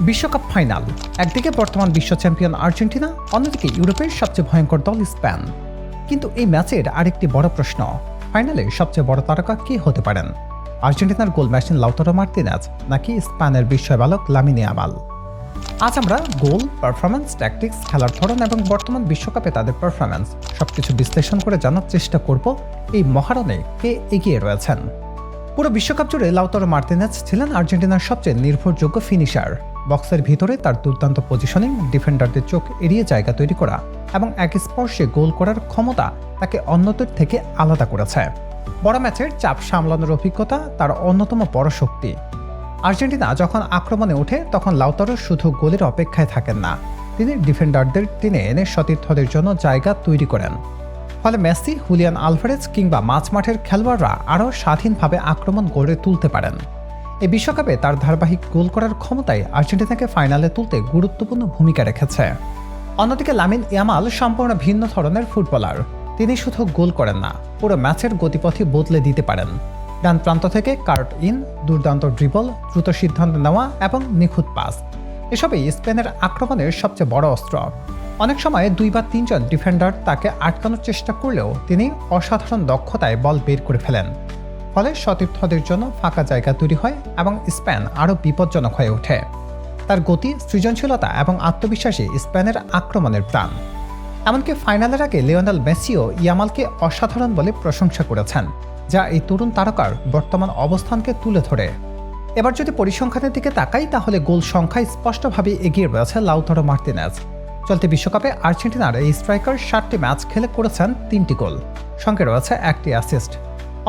বিশ্বকাপ ফাইনাল, একদিকে বর্তমান বিশ্ব চ্যাম্পিয়ন আর্জেন্টিনা, অন্যদিকে ইউরোপের সবচেয়ে ভয়ঙ্কর দল স্পেন। কিন্তু এই ম্যাচের আরেকটি বড় প্রশ্ন, ফাইনালে সবচেয়ে বড় তারকা কে হতে পারেন? আর্জেন্টিনার গোল মেশিন লাউতারো মার্তিনেজ নাকি স্পেনের বিস্ময় বালক লামিন ইয়ামাল? আজ আমরা গোল, পারফরম্যান্স, ট্যাকটিক্স, খেলার ধরন এবং বর্তমান বিশ্বকাপে তাদের পারফরম্যান্স সবকিছু বিশ্লেষণ করে জানার চেষ্টা করব এই মহারণে কে এগিয়ে রয়েছেন। পুরো বিশ্বকাপ জুড়ে লাউতারো মার্তিনেজ ছিলেন আর্জেন্টিনার সবচেয়ে নির্ভরযোগ্য ফিনিশার। বক্সের ভিতরে তার দুর্দান্ত পজিশনিং, ডিফেন্ডারদের চোখ এড়িয়ে জায়গা তৈরি করা এবং এক স্পর্শে গোল করার ক্ষমতা তাকে অন্যদের থেকে আলাদা করেছে। বড় ম্যাচের চাপ সামলানোর অভিজ্ঞতা তার অন্যতম বড় শক্তি। আর্জেন্টিনা যখন আক্রমণে ওঠে তখন লাউতারো শুধু গোলের অপেক্ষায় থাকেন না, তিনি ডিফেন্ডারদের টেনে এনে সতীর্থদের জন্য জায়গা তৈরি করেন। ফলে মেসি, হুলিয়ান আলভারেজ কিংবা মাঝমাঠের খেলোয়াড়রা আরও স্বাধীনভাবে আক্রমণ গড়ে তুলতে পারেন। এই বিশ্বকাপে তার ধারাবাহিক গোল করার ক্ষমতাই আর্জেন্টিনাকে ফাইনালে তুলতে গুরুত্বপূর্ণ ভূমিকা রেখেছে। অন্যদিকে লামিন ইয়ামাল সম্পূর্ণ ভিন্ন ধরনের ফুটবলার। তিনি শুধু গোল করেন না, পুরো ম্যাচের গতিপথই বদলে দিতে পারেন। ডান প্রান্ত থেকে কার্ট ইন, দুর্দান্ত ড্রিবল, দ্রুত সিদ্ধান্ত নেওয়া এবং নিখুঁত পাস, এসবই স্পেনের আক্রমণের সবচেয়ে বড় অস্ত্র। অনেক সময় 2 বা 3 জন ডিফেন্ডার তাকে আটকানোর চেষ্টা করলেও তিনি অসাধারণ দক্ষতায় বল বের করে ফেলেন। ফলে সতীর্থদের জন্য ফাঁকা জায়গা তৈরি হয় এবং স্পেন আরও বিপজ্জনক হয়ে ওঠে। তার গতি, সৃজনশীলতা এবং আত্মবিশ্বাসী স্পেনের আক্রমণের প্রাণ। এমনকি ফাইনালের আগে লিওনেল মেসিও ইয়ামালকে অসাধারণ বলে প্রশংসা করেছেন, যা এই তরুণ তারকার বর্তমান অবস্থানকে তুলে ধরে। এবার যদি পরিসংখ্যানের দিকে তাকাই তাহলে গোল সংখ্যায় স্পষ্টভাবে এগিয়ে রয়েছে লাউতারো মার্তিনেজ। চলতি বিশ্বকাপে আর্জেন্টিনার এই স্ট্রাইকার 7টি ম্যাচ খেলে করেছেন 3টি গোল, সঙ্গে রয়েছে 1টি অ্যাসিস্ট।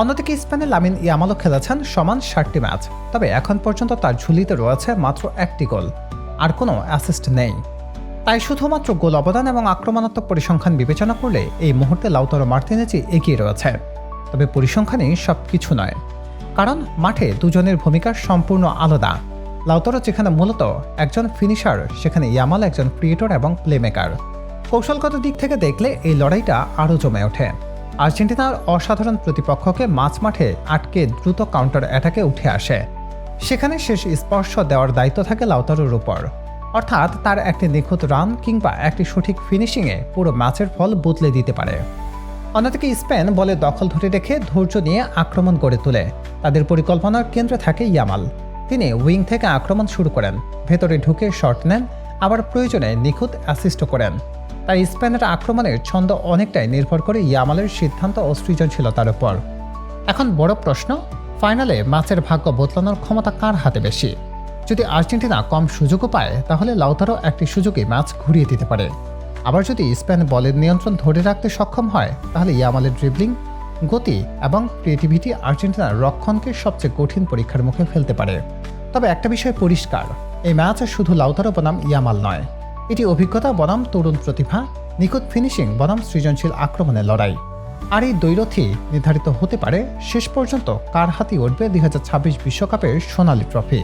অন্যদিকে স্পেনের লামিন ইয়ামালও খেলেছেন সমান 7টি ম্যাচ, তবে এখন পর্যন্ত তার ঝুলিতে রয়েছে মাত্র 1টি গোল, আর কোনো অ্যাসিস্ট নেই। তাই শুধুমাত্র গোল অবদান এবং আক্রমণাত্মক পরিসংখ্যান বিবেচনা করলে এই মুহূর্তে লাউতারো মার্তিনেজই এগিয়ে রয়েছে। তবে পরিসংখ্যানই সব কিছু নয়, কারণ মাঠে দুজনের ভূমিকা সম্পূর্ণ আলাদা। লাউতারো যেখানে মূলত একজন ফিনিশার, সেখানে ইয়ামাল একজন ক্রিয়েটর এবং প্লেমেকার। কৌশলগত দিক থেকে দেখলে এই লড়াইটা আরও জমে ওঠে। আর্জেন্টিনার অসাধারণ প্রতিপক্ষকে মাঝমাঠে আটকে দ্রুত কাউন্টার অ্যাটাকে উঠে আসে। সেখানে শেষ স্পর্শ দেওয়ার দায়িত্ব থাকে লাউতারোর উপর, অর্থাৎ তার একটি নিখুঁত রান কিংবা একটি সঠিক ফিনিশিংয়ে পুরো ম্যাচের ফল বদলে দিতে পারে। অন্যদিকে স্পেন বলে দখল ধরে রেখে ধৈর্য নিয়ে আক্রমণ গড়ে তোলে। তাদের পরিকল্পনার কেন্দ্রে থাকে ইয়ামাল। তিনি উইং থেকে আক্রমণ শুরু করেন, ভেতরে ঢুকে শট নেন, আবার প্রয়োজনে নিখুঁত অ্যাসিস্টও করেন। তাই স্পেনের আক্রমণের ছন্দ অনেকটাই নির্ভর করে ইয়ামালের সিদ্ধান্ত ও সৃজনশীলতার উপর। এখন বড় প্রশ্ন, ফাইনালে ম্যাচের ভাগ্য বদলানোর ক্ষমতা কার হাতে বেশি? যদি আর্জেন্টিনা কম সুযোগও পায় তাহলে লাউতারো একটি সুযোগে ম্যাচ ঘুরিয়ে দিতে পারে। আবার যদি স্পেন বলের নিয়ন্ত্রণ ধরে রাখতে সক্ষম হয় তাহলে ইয়ামালের ড্রিবলিং, গতি এবং ক্রিয়েটিভিটি আর্জেন্টিনার রক্ষণকে সবচেয়ে কঠিন পরীক্ষার মুখে ফেলতে পারে। তবে একটা বিষয় পরিষ্কার, এই ম্যাচ শুধু লাউতারো বনাম ইয়ামাল নয়, এটি অভিজ্ঞতা বনাম তরুণ প্রতিভা, নিখুঁত ফিনিশিং বনাম সৃজনশীল আক্রমণের লড়াই। আর এই দ্বৈরথই নির্ধারিত হতে পারে শেষ পর্যন্ত কার হাতে উঠবে 2026 বিশ্বকাপের সোনালী ট্রফি।